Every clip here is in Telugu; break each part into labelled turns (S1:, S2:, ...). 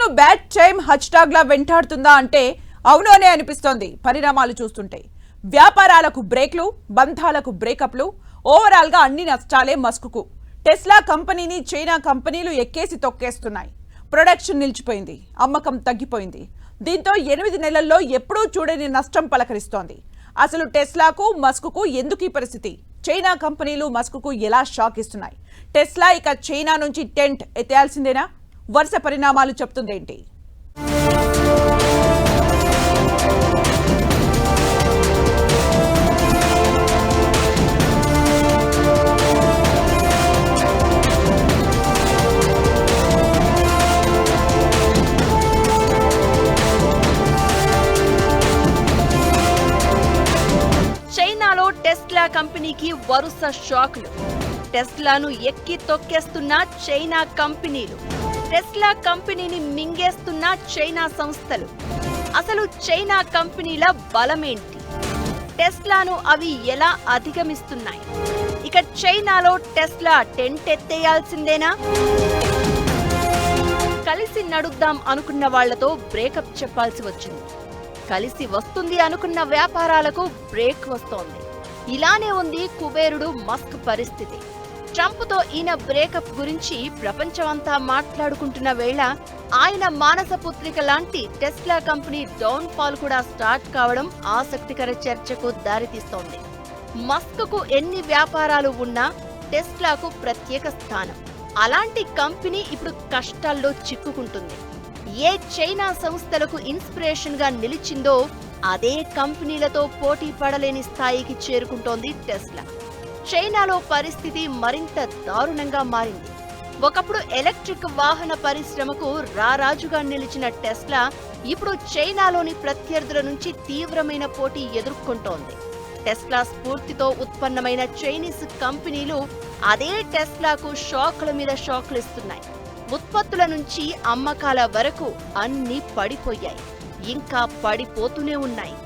S1: మస్క్ను బ్యాడ్ టైమ్ హ్యాష్‌ట్యాగ్‌లా వెంటాడుతుందా అంటే అవును అనే అనిపిస్తోంది పరిణామాలు చూస్తుంటే. వ్యాపారాలకు బ్రేక్లు, బంధాలకు బ్రేకప్లు, ఓవరాల్గా అన్ని నష్టాలే మస్క్కు. టెస్లా కంపెనీని చైనా కంపెనీలు ఎక్కేసి తొక్కేస్తున్నాయి. ప్రొడక్షన్ నిలిచిపోయింది, అమ్మకం తగ్గిపోయింది. దీంతో 8 నెలల్లో ఎప్పుడూ చూడని నష్టం పలకరిస్తోంది. అసలు టెస్లాకు మస్క్కు ఎందుకు ఈ పరిస్థితి? చైనా కంపెనీలు మస్క్కు ఎలా షాక్ ఇస్తున్నాయి? టెస్లా ఇక చైనా నుంచి టెంట్ ఎత్తేయాల్సిందేనా? వరుస పరిణామాలు చెప్తుందేంటి?
S2: చైనాలో టెస్లా కంపెనీకి వరుస షాక్లు. టెస్లాను ఎక్కి తొక్కేస్తున్న చైనా కంపెనీలు, టెస్లా కంపెనీని మింగేస్తున్న చైనా సంస్థలు. అసలు చైనా కంపెనీల బలమేంటి? టెస్లాను అవి ఎలా అధిగమిస్తున్నాయి? ఇక చైనాలో టెస్లా టెంట్ ఎత్తేయాల్సిందేనా? కలిసి నడుద్దాం అనుకున్న వాళ్లతో బ్రేకప్ చెప్పాల్సి వచ్చింది. కలిసి వస్తుంది అనుకున్న వ్యాపారాలకు బ్రేక్ వస్తోంది. ఇలానే ఉంది కుబేరుడు మస్క్ పరిస్థితి. ట్రంప్తో ఈయన బ్రేకప్ గురించి ప్రపంచమంతా మాట్లాడుకుంటున్న వేళ ఆయన మానస పుత్రిక లాంటి టెస్లా కంపెనీ డౌన్ ఫాల్ కూడా స్టార్ట్ కావడం ఆసక్తికర చర్చకు దారితీస్తోంది. మస్క్కు ఎన్ని వ్యాపారాలు ఉన్నా టెస్లాకు ప్రత్యేక స్థానం. అలాంటి కంపెనీ ఇప్పుడు కష్టాల్లో చిక్కుకుంటుంది. ఏ చైనా సంస్థలకు ఇన్స్పిరేషన్ గా నిలిచిందో అదే కంపెనీలతో పోటీ పడలేని స్థాయికి చేరుకుంటోంది టెస్లా. చైనాలో పరిస్థితి మరింత దారుణంగా మారింది. ఒకప్పుడు ఎలక్ట్రిక్ వాహన పరిశ్రమకు రారాజుగా నిలిచిన టెస్లా ఇప్పుడు చైనాలోని ప్రత్యర్థుల నుంచి తీవ్రమైన పోటీ ఎదుర్కొంటోంది. టెస్లా స్ఫూర్తితో ఉత్పన్నమైన చైనీస్ కంపెనీలు అదే టెస్లాకు షాకుల మీద షాకులు ఇస్తున్నాయి. ఉత్పత్తుల నుంచి అమ్మకాల వరకు అన్నీ పడిపోయాయి, ఇంకా పడిపోతూనే ఉన్నాయి.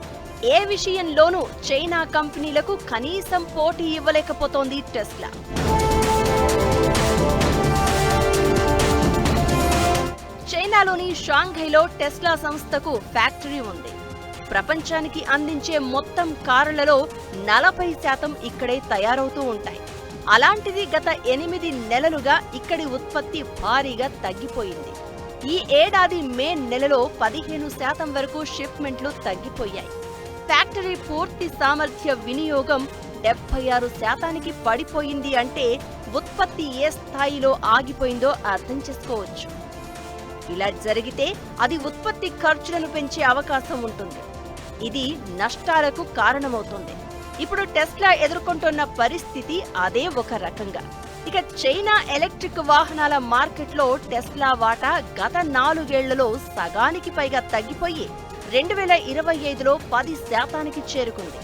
S2: ఏ విషయంలోనూ చైనా కంపెనీలకు కనీసం పోటీ ఇవ్వలేకపోతోంది టెస్లా. చైనాలోని షాంఘైలో టెస్లా సంస్థకు ఫ్యాక్టరీ ఉంది. ప్రపంచానికి అందించే మొత్తం కార్లలో 40% ఇక్కడే తయారవుతూ ఉంటాయి. అలాంటిది గత 8 నెలలుగా ఇక్కడి ఉత్పత్తి భారీగా తగ్గిపోయింది. ఈ ఏడాది మే నెలలో 15% వరకు షిప్మెంట్లు తగ్గిపోయాయి. ఫ్యాక్టరీ పూర్తి సామర్థ్య వినియోగం 76%కి పడిపోయింది అంటే ఉత్పత్తి ఏ స్థాయిలో ఆగిపోయిందో అర్థం చేసుకోవచ్చు. ఇలా జరిగితే అది ఉత్పత్తి ఖర్చులను పెంచే అవకాశం ఉంటుంది. ఇది నష్టాలకు కారణమవుతుంది. ఇప్పుడు టెస్లా ఎదుర్కొంటున్న పరిస్థితి అదే ఒక రకంగా. ఇక చైనా ఎలక్ట్రిక్ వాహనాల మార్కెట్లో టెస్లా వాటా గత 4 ఏళ్లలో సగానికి పైగా తగ్గిపోయి 2025లో 10%కి చేరుకుంది.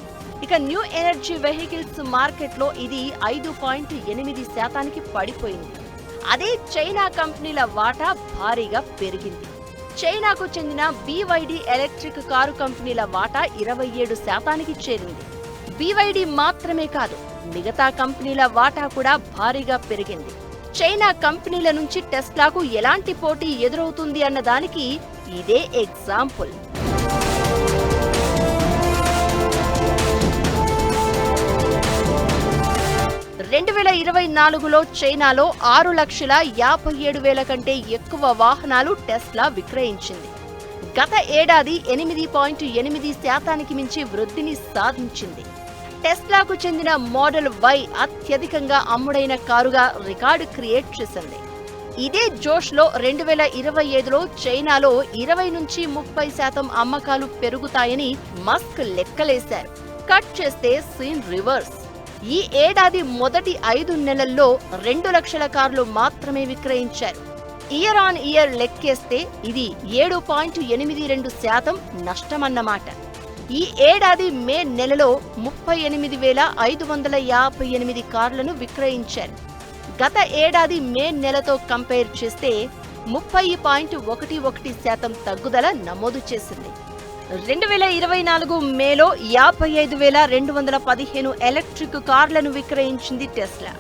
S2: ఇక న్యూ ఎనర్జీ వెహికల్స్ మార్కెట్లో ఇది 5.8%కి పడిపోయింది. అదే చైనా కంపెనీల వాటా భారీగా పెరిగింది. చైనాకు చెందిన BYD ఎలక్ట్రిక్ కారు కంపెనీల వాటా 27%కి చేరింది. BYD మాత్రమే కాదు, మిగతా కంపెనీల వాటా కూడా భారీగా పెరిగింది. చైనా కంపెనీల నుంచి టెస్లాకు ఎలాంటి పోటీ ఎదురవుతుంది అన్న దానికి ఇదే ఎగ్జాంపుల్. రెండు 2024లో చైనాలో 6,57,000 కంటే ఎక్కువ వాహనాలు టెస్లా విక్రయించింది. గత ఏడాది 8.8%కి మించి వృద్ధిని సాధించింది. టెస్లాకు చెందిన మోడల్ Y అత్యధికంగా అమ్ముడైన కారుగా రికార్డు క్రియేట్ చేసింది. ఇదే జోష్లో 2025లో చైనాలో 20 నుంచి 30% అమ్మకాలు పెరుగుతాయని మస్క్ లెక్కలేశారు. కట్ చేస్తే సీన్ రివర్స్. ఈ ఏడాది మొదటి 5 నెలల్లో 2 లక్షల కార్లు మాత్రమే విక్రయించారు. ఇయర్ ఆన్ ఇయర్ లెక్కేస్తే ఇది 7.82% నష్టమన్నమాట. ఈ ఏడాది మే నెలలో 38,558 కార్లను విక్రయించారు. గత ఏడాది మే నెలతో కంపేర్ చేస్తే 30.11% తగ్గుదల నమోదు చేసింది. 2024 మేలో 55,215 ఎలక్ట్రిక్ కార్లను విక్రయించింది టెస్లా.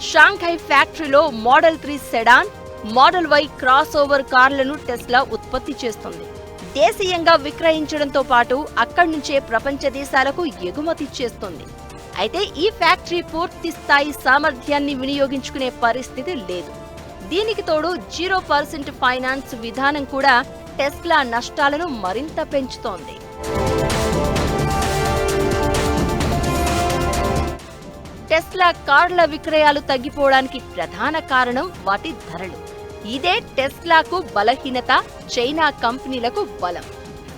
S2: షాంఘై ఫ్యాక్టరీలో model 3 sedan, model Y crossover కార్లను టెస్లా ఉత్పత్తి చేస్తుంది. దేశీయంగా విక్రయించడంతో పాటు అక్కడి నుంచే ప్రపంచ దేశాలకు ఎగుమతి చేస్తుంది. అయితే ఈ ఫ్యాక్టరీ పూర్తి స్థాయి సామర్థ్యాన్ని వినియోగించుకునే పరిస్థితి లేదు. దీనికి తోడు 0% ఫైనాన్స్ విధానం కూడా టెస్లా నష్టాలను మరింత పెంచుతోంది. టెస్లా కార్ల విక్రయాలు తగ్గిపోవడానికి ప్రధాన కారణం వాటి ధరలు. ఇదే టెస్లాకు బలహీనత, చైనా కంపెనీలకు బలం.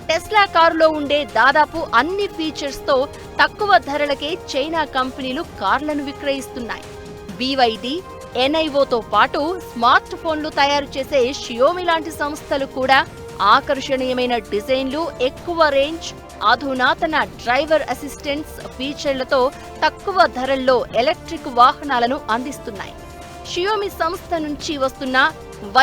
S2: టెస్లా కారులో ఉండే దాదాపు అన్ని ఫీచర్స్ తో తక్కువ ధరలకే చైనా కంపెనీలు కార్లను విక్రయిస్తున్నాయి. BYD, NIOతో పాటు స్మార్ట్ ఫోన్లు తయారు చేసే షియోమి లాంటి సంస్థలు కూడా ఆకర్షణీయమైన డిజైన్లు, ఎక్కువ రేంజ్, అధునాతన డ్రైవర్ అసిస్టెన్స్ ఫీచర్లతో తక్కువ ధరల్లో ఎలక్ట్రిక్ వాహనాలను అందిస్తున్నాయి. షియోమి సంస్థ నుంచి వస్తున్న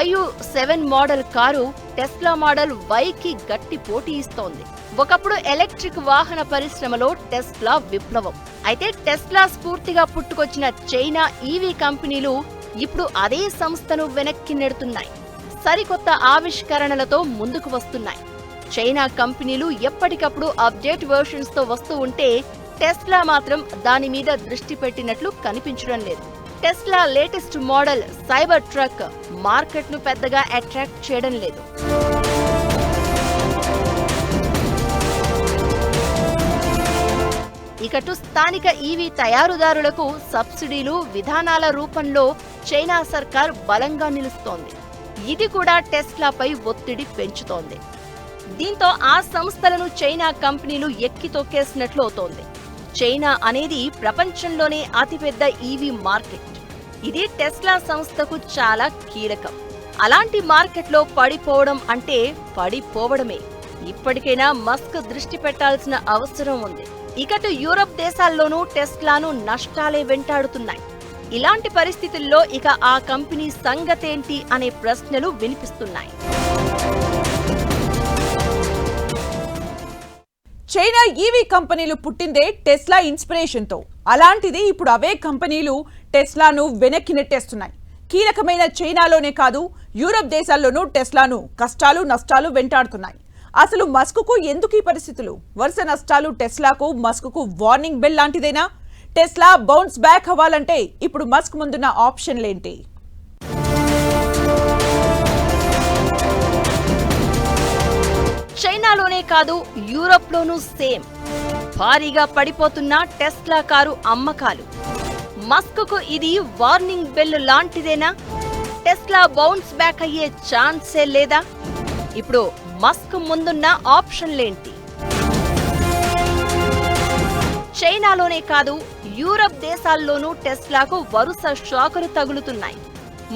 S2: YU7 మోడల్ కారు టెస్లా మోడల్ Yకి గట్టి పోటీ ఇస్తోంది. ఒకప్పుడు ఎలక్ట్రిక్ వాహన పరిశ్రమలో టెస్లా విప్లవం. అయితే టెస్లా స్ఫూర్తిగా పుట్టుకొచ్చిన చైనా ఈవీ కంపెనీలు ఇప్పుడు అదే సంస్థను వెనక్కి నెడుతున్నాయి. సరికొత్త ఆవిష్కరణలతో ముందుకు వస్తున్నాయి. చైనా కంపెనీలు ఎప్పటికప్పుడు అప్డేట్ వెర్షన్స్ తో వస్తూ ఉంటే టెస్లా మాత్రం దాని మీద దృష్టి పెట్టినట్లు కనిపించడం లేదు. Tesla latest model cyber truck మార్కెట్ను పెద్దగా అట్రాక్ట్ చేయడం లేదు. ఇకటు స్థానిక ఈవీ తయారుదారులకు సబ్సిడీలు, విధానాల రూపంలో చైనా సర్కార్ బలంగా నిలుస్తోంది. ఇది కూడా టెస్లాపై ఒత్తిడి పెంచుతోంది. దీంతో ఆ సంస్థలను చైనా కంపెనీలు ఎక్కి తొక్కేసినట్లు అవుతోంది. చైనా అనేది ప్రపంచంలోనే అతిపెద్ద ఈవీ మార్కెట్. ఇది టెస్లా సంస్థకు చాలా కీలకం. అలాంటి మార్కెట్లో పడిపోవడం అంటే పడిపోవడమే. ఇప్పటికైనా మస్క్ దృష్టి పెట్టాల్సిన అవసరం ఉంది. ఇకటు యూరప్ దేశాల్లోనూ టెస్లాను నష్టాలే వెంటాడుతున్నాయి. ఇలాంటి పరిస్థితుల్లో ఇక ఆ కంపెనీ సంగతేంటి అనే ప్రశ్నలు వినిపిస్తున్నాయి.
S1: చైనా ఈవీ కంపెనీలు పుట్టిందే టెస్లా ఇన్స్పిరేషన్తో. అలాంటిది ఇప్పుడు అవే కంపెనీలు టెస్లాను వెనక్కి నెట్టేస్తున్నాయి. కీలకమైన చైనాలోనే కాదు, యూరప్ దేశాల్లోనూ టెస్లాను కష్టాలు, నష్టాలు వెంటాడుతున్నాయి. అసలు మస్క్కు ఎందుకు ఈ పరిస్థితులు? వరుస నష్టాలు టెస్లాకు, మస్క్కు వార్నింగ్ బెల్ లాంటిదేనా? టెస్లా బౌన్స్ బ్యాక్ అవ్వాలంటే ఇప్పుడు మస్క్ ముందున్న ఆప్షన్లేంటి?
S2: చైనాలోనే కాదు, యూరప్లోనూ సేమ్. భారీగా పడిపోతున్న టెస్లా కారు అమ్మకాలు. మస్క్కు ఇది వార్నింగ్ బెల్ లాంటిదేనా? టెస్లా బౌన్స్ బ్యాక్ అయ్యే ఛాన్సే లేదా? ఇప్పుడు మస్క్ ముందున్న ఆప్షన్లేంటి? చైనాలోనే కాదు, యూరప్ దేశాల్లోనూ టెస్లాకు వరుస షాకులు తగులుతున్నాయి.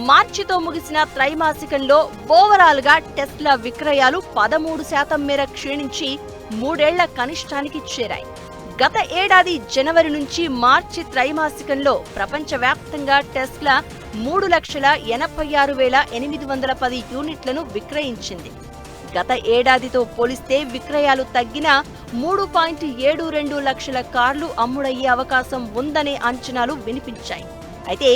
S2: మార్చితో ముగిసిన త్రైమాసికంలో ఓవరాల్ గా టెస్లా విక్రయాలు 13% మేర క్షీణించి 3 ఏళ్ల కనిష్టానికి చేరాయి. గత ఏడాది జనవరి నుంచి మార్చి త్రైమాసికంలో ప్రపంచవ్యాప్తంగా టెస్లా 3,86,810 యూనిట్లను విక్రయించింది. గత ఏడాదితో పోలిస్తే విక్రయాలు తగ్గిన 3.72 లక్షల కార్లు అమ్ముడయ్యే అవకాశం ఉందనే అంచనాలు వినిపించాయి. అయితే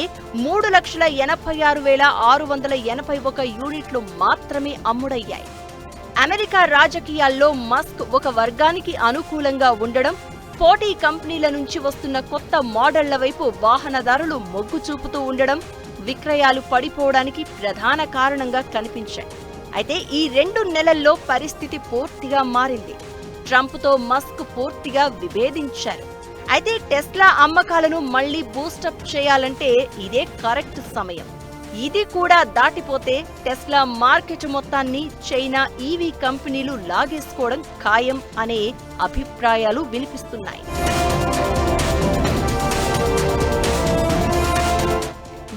S2: 3,86,681 యూనిట్లు మాత్రమే అమ్ముడయ్యాయి. అమెరికా రాజకీయాల్లో మస్క్ ఒక వర్గానికి అనుకూలంగా ఉండడం, పోటీ కంపెనీల నుంచి వస్తున్న కొత్త మోడళ్ల వైపు వాహనదారులు మొగ్గు చూపుతూ ఉండడం విక్రయాలు పడిపోవడానికి ప్రధాన కారణంగా కనిపించాయి. అయితే ఈ 2 నెలల్లో పరిస్థితి పూర్తిగా మారింది. ట్రంప్తో మస్క్ పూర్తిగా విభేదించారు. అయితే టెస్లా అమ్మకాలను మళ్లీ బూస్టప్ చేయాలంటే ఇదే కరెక్ట్ సమయం. ఇది కూడా దాటిపోతే టెస్లా మార్కెట్ మొత్తాన్ని చైనా ఈవీ కంపెనీలు లాగేసుకోవడం ఖాయం అనే అభిప్రాయాలు వినిపిస్తున్నాయి.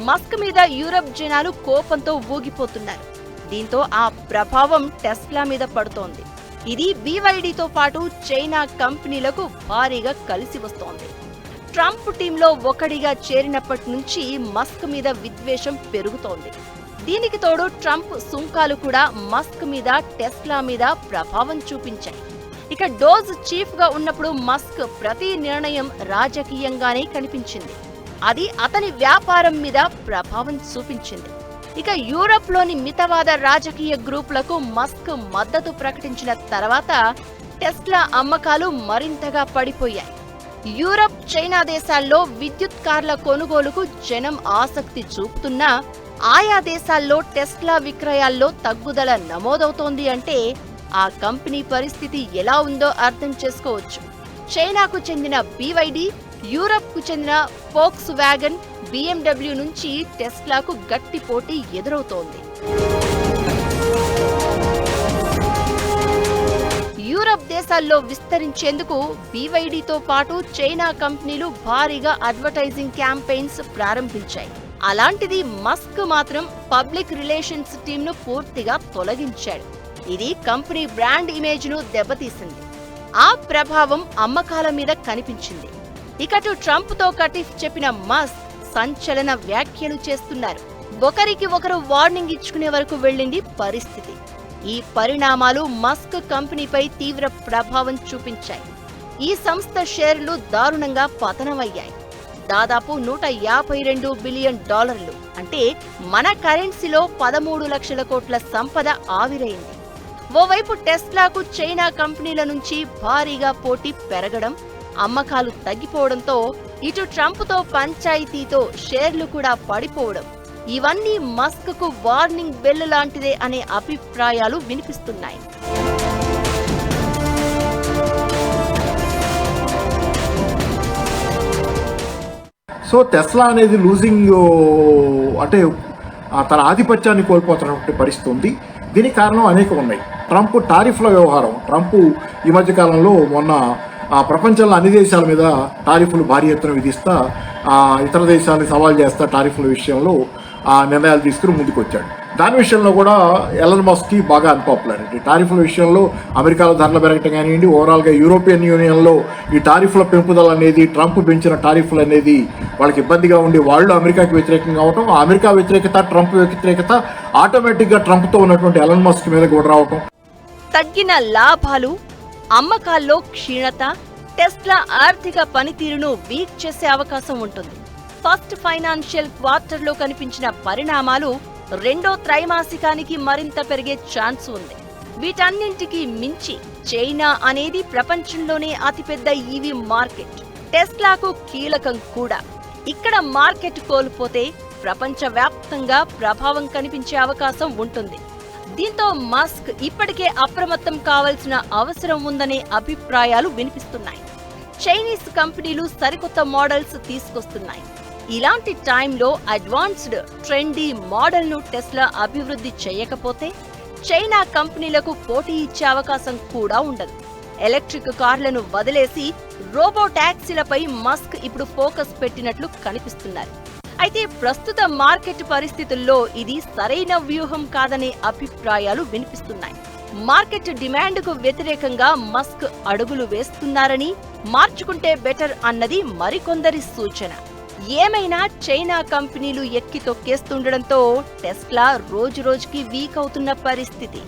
S2: మస్క్ మీద యూరప్ జనాలు కోపంతో ఊగిపోతున్నారు. దీంతో ఆ ప్రభావం టెస్లా మీద పడుతోంది. ఇది BYDతో పాటు చైనా కంపెనీలకు భారీగా కలిసి వస్తోంది. ట్రంప్ టీంలో ఒకడిగా చేరినప్పటి నుంచి మస్క్ మీద విద్వేషం పెరుగుతోంది. దీనికి తోడు ట్రంప్ సుంకాలు కూడా మస్క్ మీద, టెస్లా మీద ప్రభావం చూపించాయి. ఇక డోజ్ చీఫ్ గా ఉన్నప్పుడు మస్క్ ప్రతి నిర్ణయం రాజకీయంగానే కనిపించింది. అది అతని వ్యాపారం మీద ప్రభావం చూపించింది. ఇక యూరప్లోని మితవాద రాజకీయ గ్రూపులకు మస్క్ మద్దతు ప్రకటించిన తర్వాత టెస్లా అమ్మకాలు మరింతగా పడిపోయాయి. యూరప్, చైనా దేశాల్లో విద్యుత్ కార్ల కొనుగోలుకు జనం ఆసక్తి చూపుతున్నా ఆయా దేశాల్లో టెస్లా విక్రయాల్లో తగ్గుదల నమోదవుతోంది అంటే ఆ కంపెనీ పరిస్థితి ఎలా ఉందో అర్థం చేసుకోవచ్చు. చైనాకు చెందిన BYD, యూరప్కు చెందిన ఫోక్స్ వ్యాగన్, BMW నుంచి టెస్లాకు గట్టి పోటీ ఎదురవుతోంది. యూరప్ దేశాల్లో విస్తరించేందుకు BYDతో పాటు చైనా కంపెనీలు భారీగా అడ్వర్టైజింగ్ క్యాంపెయిన్స్ ప్రారంభించాయి. అలాంటిది మస్క్ మాత్రం పబ్లిక్ రిలేషన్స్ టీంను పూర్తిగా తొలగించాడు. ఇది కంపెనీ బ్రాండ్ ఇమేజ్ను దెబ్బతీసింది. ఆ ప్రభావం అమ్మకాల మీద కనిపించింది. ఇకటు ట్రంప్తో కటిఫ్ చెప్పిన మస్క్ సంచలన వ్యాఖ్యలు చేస్తున్నారు. ఒకరికి ఒకరు వార్నింగ్ ఇచ్చుకునే వరకు వెళ్ళింది పరిస్థితి. ఈ పరిణామాలు మస్క్ కంపెనీపై తీవ్ర ప్రభావం చూపించాయి. ఈ సంస్థ షేర్లు దారుణంగా పతనమయ్యాయి. దాదాపు $152 బిలియన్, అంటే మన కరెన్సీలో 13 లక్షల కోట్ల సంపద ఆవిరైంది. ఓవైపు టెస్లాకు చైనా కంపెనీల నుంచి భారీగా పోటీ పెరగడం, అమ్మకాలు తగ్గిపోవడంతో ఇటు ట్రంప్తో పంచాయతీతో షేర్లు కూడా పడిపోవడం, ఇవన్నీ మస్క్కు వార్నింగ్ బెల్ లాంటిదే అనే అభిప్రాయాలు వినిపిస్తున్నాయి.
S3: సో టెస్లా అనేది లూజింగ్, అంటే తన ఆధిపత్యాన్ని కోల్పోతున్నటువంటి పరిస్థితి ఉంది. దీనికి కారణం అనేకం ఉన్నాయి. ట్రంప్ టారిఫ్ల వ్యవహారం. ట్రంప్ ఈ మధ్య కాలంలో మొన్న ప్రపంచంలో అన్ని దేశాల మీద టారిఫ్లు భారీ ఎత్తున విధిస్తా, ఇతర దేశాలను సవాల్ చేస్తా టారిఫ్ల విషయంలో నిర్ణయాలు తీసుకుని ముందుకు వచ్చాడు. దాని విషయంలో కూడా ఎలన్ మస్క్కి బాగా అన్పాపులారిటీ. టారిఫ్ల విషయంలో అమెరికాలో ధరలు పెరగటం కానివ్వండి, ఓవరాల్గా యూరోపియన్ యూనియన్లో ఈ టారిఫ్ల పెంపుదల అనేది, ట్రంప్ పెంచిన టారిఫ్లు అనేది వాళ్ళకి ఇబ్బందిగా ఉండి వాళ్ళు అమెరికాకి వ్యతిరేకంగా అవటం, అమెరికా వ్యతిరేకత, ట్రంప్ వ్యతిరేకత ఆటోమేటిక్గా ట్రంప్తో ఉన్నటువంటి ఎలన్ మస్క్ మీద కూడా రావటం.
S2: తగ్గిన లాభాలు, అమ్మకాల్లో క్షీణత టెస్లా ఆర్థిక పనితీరును వీక్ చేసే అవకాశం ఉంటుంది. ఫస్ట్ ఫైనాన్షియల్ క్వార్టర్లో కనిపించిన పరిణామాలు రెండో త్రైమాసికానికి మరింత పెరిగే ఛాన్స్ ఉంది. వీటన్నింటికి మించి చైనా అనేది ప్రపంచంలోనే అతిపెద్ద ఈవీ మార్కెట్. టెస్లాకు కీలకం కూడా. ఇక్కడ మార్కెట్ కోల్పోతే ప్రపంచవ్యాప్తంగా ప్రభావం కనిపించే అవకాశం ఉంటుంది. దీంతో మస్క్ ఇప్పటికే అప్రమత్తం కావాల్సిన అవసరం ఉందనే అభిప్రాయాలు వినిపిస్తున్నాయి. చైనీస్ కంపెనీలు సరికొత్త మోడల్స్ తీసుకొస్తున్నాయి. ఇలాంటి టైంలో అడ్వాన్స్డ్, ట్రెండీ మోడల్ను టెస్లా అభివృద్ధి చేయకపోతే చైనా కంపెనీలకు పోటీ ఇచ్చే అవకాశం కూడా ఉండదు. ఎలక్ట్రిక్ కార్లను వదిలేసి రోబో టాక్సీలపై మస్క్ ఇప్పుడు ఫోకస్ పెట్టినట్లు కనిపిస్తున్నారు. అయితే ప్రస్తుత మార్కెట్ పరిస్థితుల్లో ఇది సరైన వ్యూహం కాదనే అభిప్రాయాలు వినిపిస్తున్నాయి. మార్కెట్ డిమాండ్కు వ్యతిరేకంగా మస్క్ అడుగులు వేస్తున్నారని, మార్చుకుంటే బెటర్ అన్నది మరికొందరి సూచన. ఏమైనా చైనా కంపెనీలు ఎక్కి తొక్కేస్తుండడంతో టెస్లా రోజురోజుకి వీక్ అవుతున్న పరిస్థితి.